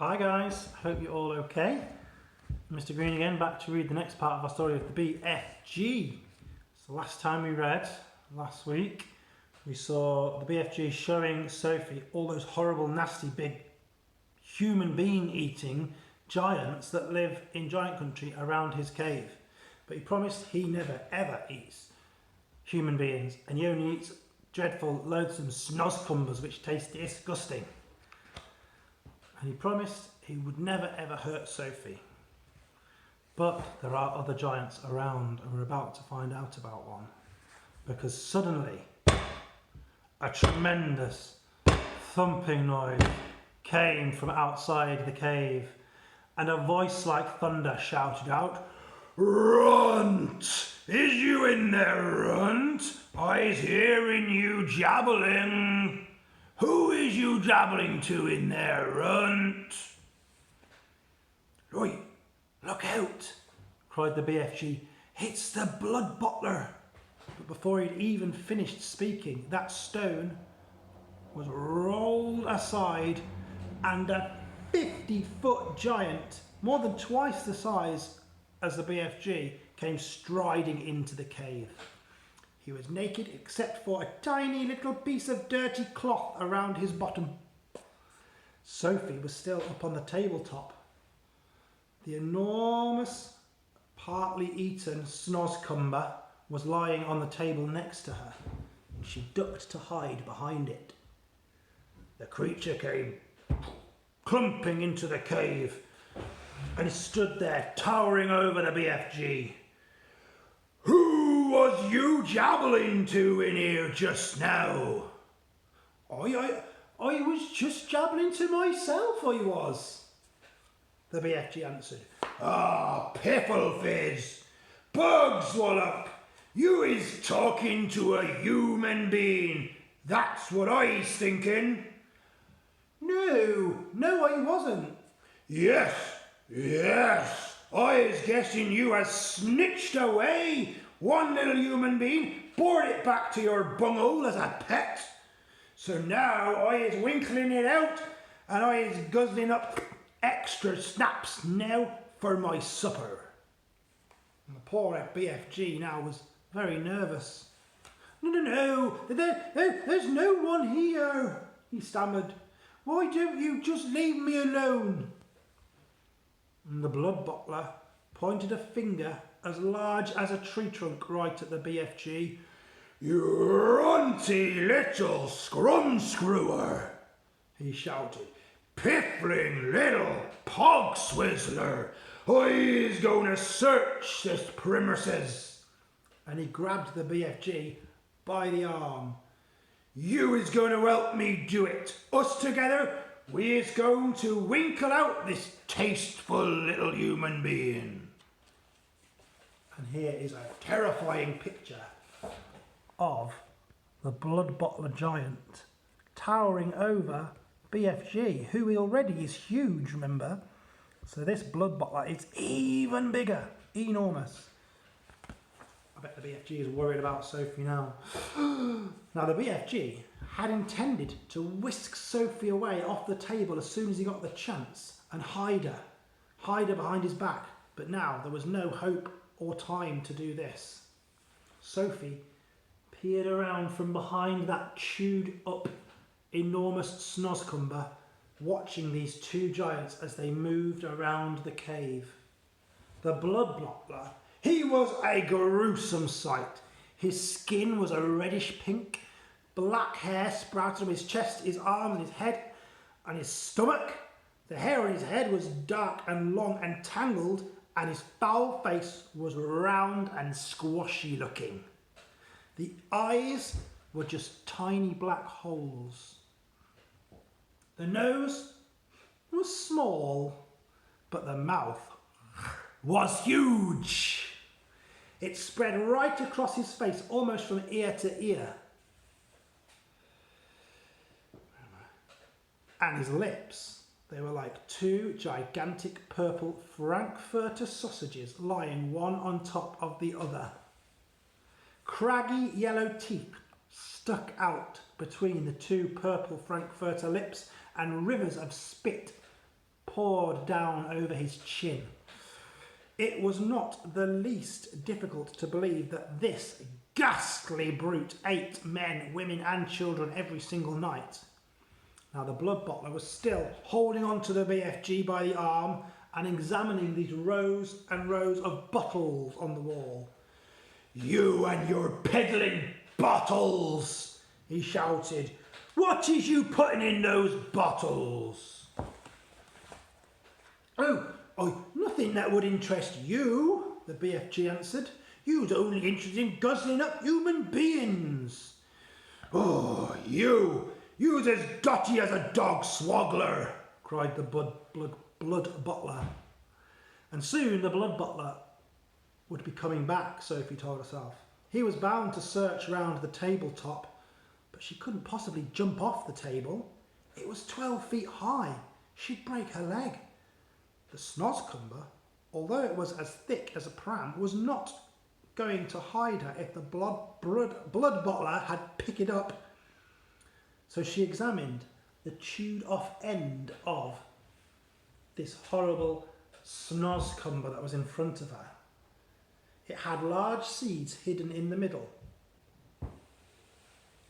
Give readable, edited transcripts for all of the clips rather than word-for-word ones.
Hi guys, hope you're all okay. Mr. Green again, back to read the next part of our story of the BFG. So last time we read, last week, we saw the BFG showing Sophie all those horrible, nasty, big human being eating giants that live in giant country around his cave. But he promised he never ever eats human beings, and he only eats dreadful, loathsome snoscumbers which taste disgusting. And he promised he would never ever hurt Sophie. But there are other giants around, and we're about to find out about one. Because suddenly, a tremendous thumping noise came from outside the cave, and a voice like thunder shouted out, "Runt! Is you in there, Runt? I's hearing you jabbling. Who is you jabbling to in there, Runt?" "Right, look out!" cried the BFG. "It's the blood bottler." But before he'd even finished speaking, that stone was rolled aside and a 50-foot giant, more than twice the size as the BFG, came striding into the cave. He was naked except for a tiny little piece of dirty cloth around his bottom. Sophie was still up on the tabletop. The enormous, partly eaten snoscumber was lying on the table next to her. She ducked to hide behind it. The creature came clumping into the cave, and he stood there towering over the BFG. "Who was you jabbling to in here just now?" I was just jabbling to myself, I was," the BFG answered. "Ah, piffle fizz! Bugs wallop! You is talking to a human being. That's what I's thinking." No, I wasn't." Yes, I is guessing you has snitched away one little human being, brought it back to your bunghole as a pet. So now I is winkling it out, and I is guzzling up extra snaps now for my supper." And the poor BFG now was very nervous. No, there's no one here," he stammered. "Why don't you just leave me alone?" And the blood bottler pointed a finger as large as a tree trunk right at the BFG. "You runty little scrum-screwer," he shouted. "Piffling little pog swizzler. I's going to search this premises." And he grabbed the BFG by the arm. "You is going to help me do it. Us together, we is going to winkle out this tasteful little human being." And here is a terrifying picture of the blood bottler giant towering over BFG, who already is huge, remember? So this blood bottler is even bigger, enormous. I bet the BFG is worried about Sophie now. Now the BFG had intended to whisk Sophie away off the table as soon as he got the chance and hide her behind his back. But now there was no hope or time to do this. Sophie peered around from behind that chewed up enormous snoscumber, watching these two giants as they moved around the cave. The blood bottler, he was a gruesome sight. His skin was a reddish pink, black hair sprouted from his chest, his arms and his head and his stomach. The hair on his head was dark and long and tangled, and his foul face was round and squashy looking. The eyes were just tiny black holes. The nose was small, but the mouth was huge. It spread right across his face, almost from ear to ear. And his lips, they were like two gigantic purple Frankfurter sausages lying one on top of the other. Craggy yellow teeth stuck out between the two purple Frankfurter lips, and rivers of spit poured down over his chin. It was not the least difficult to believe that this ghastly brute ate men, women and children every single night. Now the blood bottler was still holding on to the BFG by the arm and examining these rows and rows of bottles on the wall. "You and your peddling bottles," he shouted. "What is you putting in those bottles?" Oh, nothing that would interest you, the BFG answered. You's only interested in guzzling up human beings. "Oh, you's as dotty as a dog swaggler," cried the blood bottler. And soon the blood bottler would be coming back, Sophie told herself. He was bound to search round the tabletop, but she couldn't possibly jump off the table. It was 12 feet high. She'd break her leg. The snoscumber, although it was as thick as a pram, was not going to hide her if the blood bottler had picked it up. So she examined the chewed off end of this horrible snoscumber that was in front of her. It had large seeds hidden in the middle.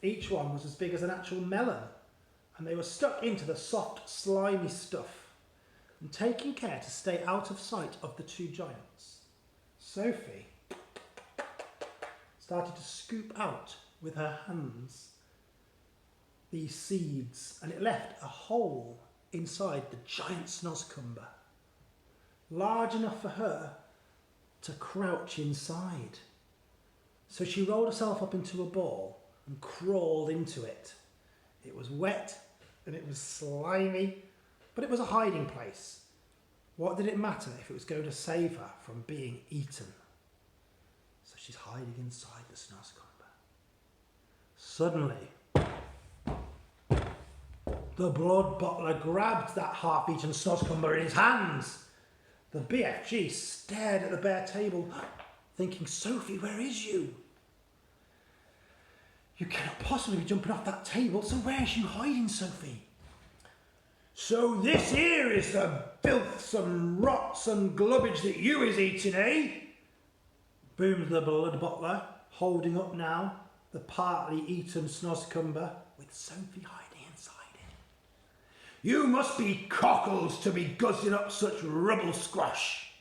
Each one was as big as an actual melon, and they were stuck into the soft, slimy stuff, and taking care to stay out of sight of the two giants. Sophie started to scoop out with her hands these seeds, and it left a hole inside the giant snoscumber, large enough for her to crouch inside. So she rolled herself up into a ball and crawled into it. It was wet and it was slimy, but it was a hiding place. What did it matter if it was going to save her from being eaten? So she's hiding inside the snoscumber. Suddenly, the blood bottler grabbed that half-eaten snoscumber in his hands. The BFG stared at the bare table, thinking, "Sophie, where is you? You cannot possibly be jumping off that table, so where's you hiding, Sophie?" "So this here is the filthsome, rotsome glubbage that you is eating, eh?" boomed the blood bottler, holding up now the partly eaten snoscumber with Sophie hiding inside it. "You must be cockles to be guzzling up such rubble squash."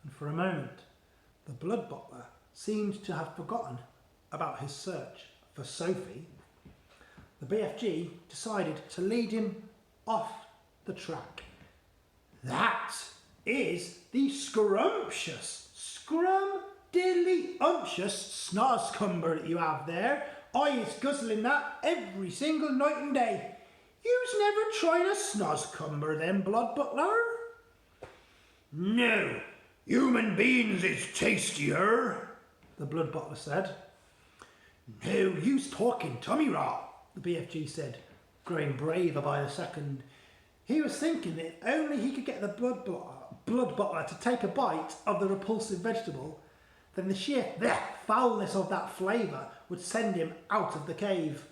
And for a moment, the blood bottler seemed to have forgotten about his search for Sophie. The BFG decided to lead him off the track. "That is the scrumptious, scrum-dilly-umptious snoscumber that you have there. I is guzzling that every single night and day. You's never tried a snoscumber then, blood bottler?" "No, human beings is tastier," the blood bottler said. "No, you's talking tummy rot," the BFG said, growing braver by the second. He was thinking that if only he could get the blood bottler to take a bite of the repulsive vegetable, then the sheer foulness of that flavour would send him out of the cave.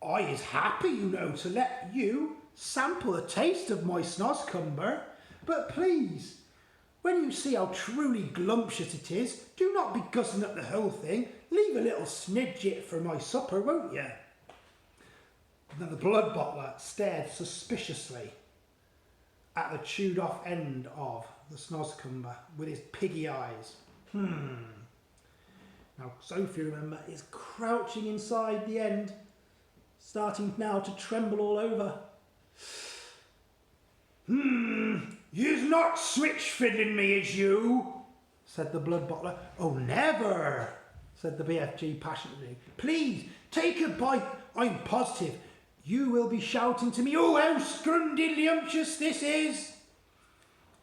"I is happy, you know, to let you sample a taste of my snoscumber, but please, when you see how truly glumptious it is, do not be guzzling up the whole thing. Leave a little snidget for my supper, won't you?" Then the blood bottler stared suspiciously at the chewed off end of the snoscumber with his piggy eyes. Now Sophie, remember, is crouching inside the end, starting now to tremble all over. "You's not switch fiddling me, is you?" said the blood bottler. "Oh, never," said the BFG passionately. "Please, take a bite. I'm positive you will be shouting to me, 'Oh, how scrumdiddlyumptious this is!'"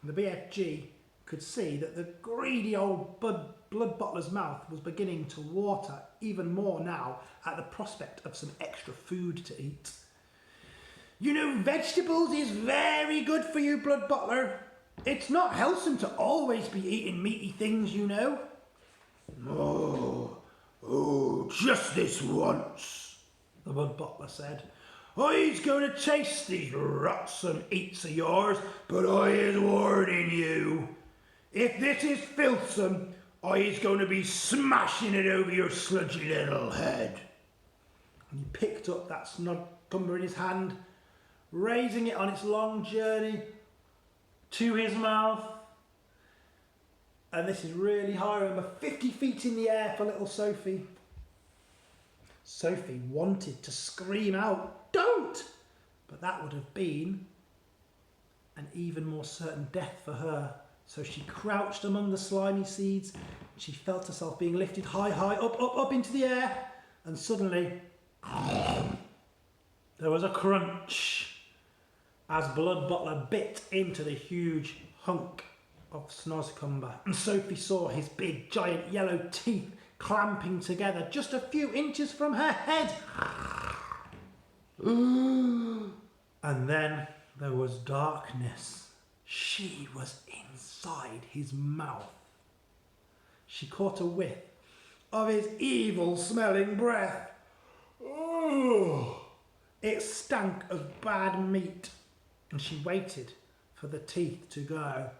The BFG could see that the greedy old blood bottler's mouth was beginning to water even more now at the prospect of some extra food to eat. "You know, vegetables is very good for you, blood bottler. It's not wholesome to always be eating meaty things, you know." Oh, just this once," the blood bottler said. I's going to taste these rotsome eats of yours, but I is warning you. If this is filthsome, I is going to be smashing it over your sludgy little head. And he picked up that snodcumber in his hand, raising it on its long journey to his mouth. And this is really high, remember, 50 feet in the air for little Sophie. Sophie wanted to scream out, "Don't!" But that would have been an even more certain death for her. So she crouched among the slimy seeds. She felt herself being lifted high, high, up into the air. And suddenly, there was a crunch as Blood Butler bit into the huge hunk of Snozcumber. And Sophie saw his big, giant yellow teeth clamping together just a few inches from her head. And then there was darkness. She was inside his mouth. She caught a whiff of his evil-smelling breath. It stank of bad meat, and she waited for the teeth to go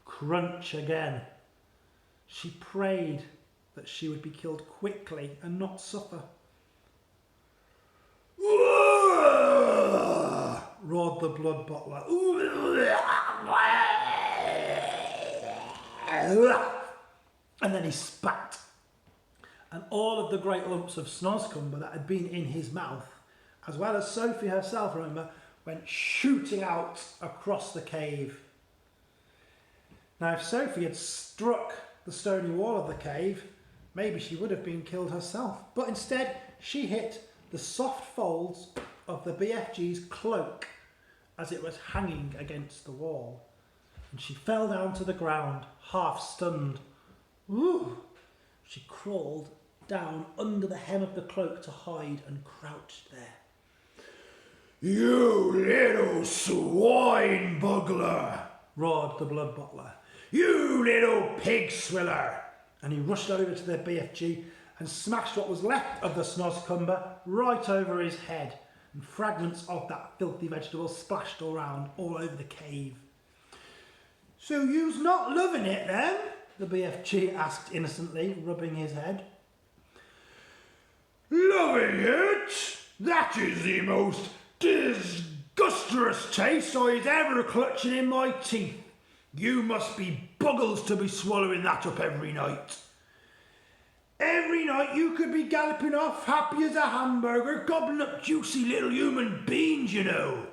crunch again. She prayed that she would be killed quickly and not suffer. Roared the Blood Butler. And then he spat. And all of the great lumps of Snozcumber that had been in his mouth, as well as Sophie herself, remember, went shooting out across the cave. Now, if Sophie had struck the stony wall of the cave, maybe she would have been killed herself. But instead, she hit the soft folds of the BFG's cloak as it was hanging against the wall. And she fell down to the ground, half stunned. Ooh! She crawled down under the hem of the cloak to hide and crouched there. "You little swine bugler!" roared the Blood Butler. "You little pig swiller!" And he rushed over to the BFG and smashed what was left of the Snozcumber right over his head, and fragments of that filthy vegetable splashed around all over the cave. "So you's not loving it then?" the BFG asked innocently, rubbing his head. "Loving it? That is the most disgusterous taste I've ever clutching in my teeth. You must be buggles to be swallowing that up every night. Every night you could be galloping off happy as a hamburger, gobbling up juicy little human beings, you know."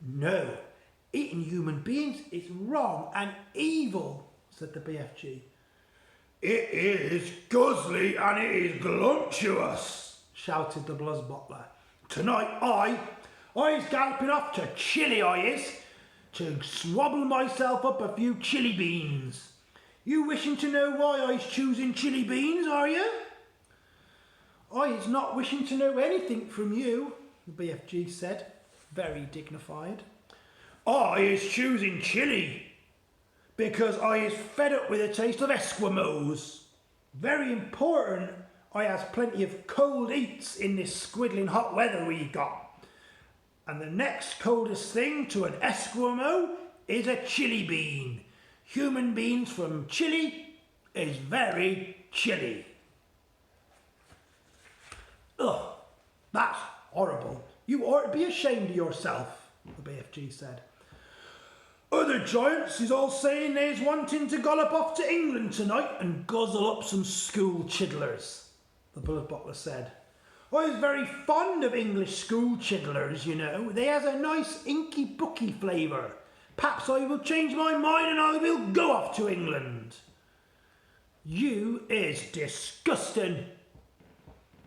"No, eating human beings is wrong and evil," said the BFG. "It is guzzly and it is glumptuous," shouted the Blood Butler. "Tonight I's galloping off to Chile, I is, to swabble myself up a few chili beans. You wishing to know why I's choosing chili beans, are you?" "I's not wishing to know anything from you," the BFG said, very dignified. "I is choosing chili because I is fed up with the taste of Esquimaux. Very important, I has plenty of cold eats in this squiddling hot weather we got. And the next coldest thing to an Esquimau is a chili bean. Human beans from Chile is very chilly." "Ugh, that's horrible. You ought to be ashamed of yourself," the BFG said. "Other giants is all saying they's wanting to gallop off to England tonight and guzzle up some school chidlers," the Blood Butler said. "I was very fond of English school chidlers, you know. They has a nice inky booky flavour. Perhaps I will change my mind and I will go off to England." "You is disgusting,"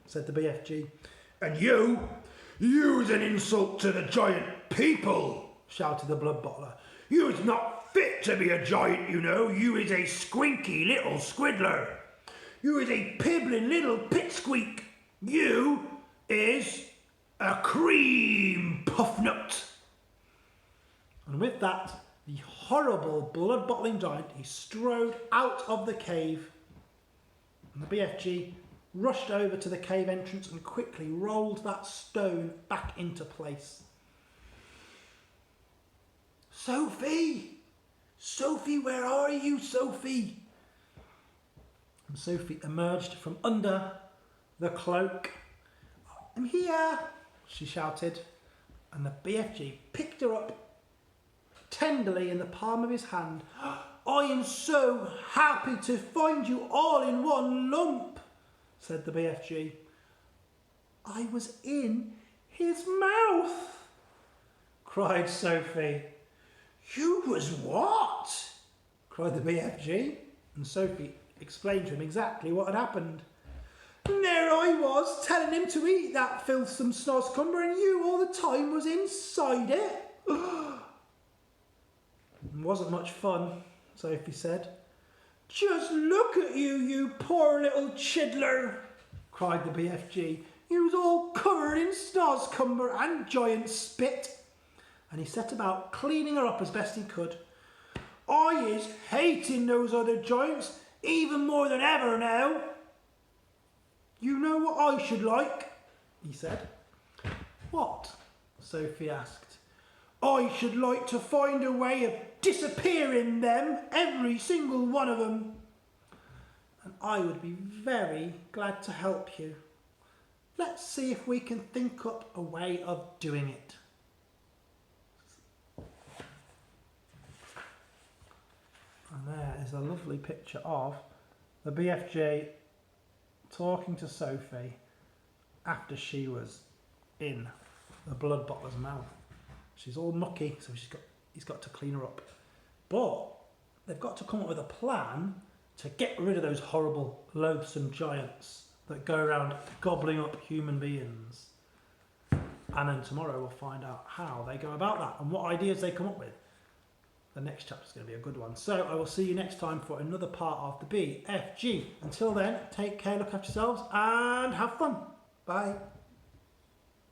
said the BFG. "And you's an insult to the giant people," shouted the Blood Butler. "You is not fit to be a giant, you know. You is a squinky little squiddler. You is a pibbling little pitsqueak. You is a cream puffnut." And with that, the horrible blood-bottling giant, he strode out of the cave. And the BFG rushed over to the cave entrance and quickly rolled that stone back into place. Sophie! Sophie, where are you, Sophie? And Sophie emerged from under the cloak. I'm here, she shouted, and the BFG picked her up tenderly in the palm of his hand. I am so happy to find you all in one lump, said the BFG. I was in his mouth, cried Sophie. You was what? Cried the BFG, and Sophie explained to him exactly what had happened. And there I was, telling him to eat that filthsome snoscumber, and you all the time was inside it. It wasn't much fun, Sophie said. Just look at you, you poor little chiddler, cried the BFG. You was all covered in snoscumber and giant spit. And he set about cleaning her up as best he could. I is hating those other giants even more than ever now. You know what I should like? He said. What? Sophie asked. I should like to find a way of disappearing them, every single one of them. And I would be very glad to help you. Let's see if we can think up a way of doing it. And there is a lovely picture of the BFG talking to Sophie after she was in the blood bottler's mouth. She's all mucky, so he's got to clean her up. But they've got to come up with a plan to get rid of those horrible, loathsome giants that go around gobbling up human beings. And then tomorrow we'll find out how they go about that and what ideas they come up with. The next chapter is going to be a good one. So I will see you next time for another part of the BFG. Until then, take care, look after yourselves, and have fun. Bye.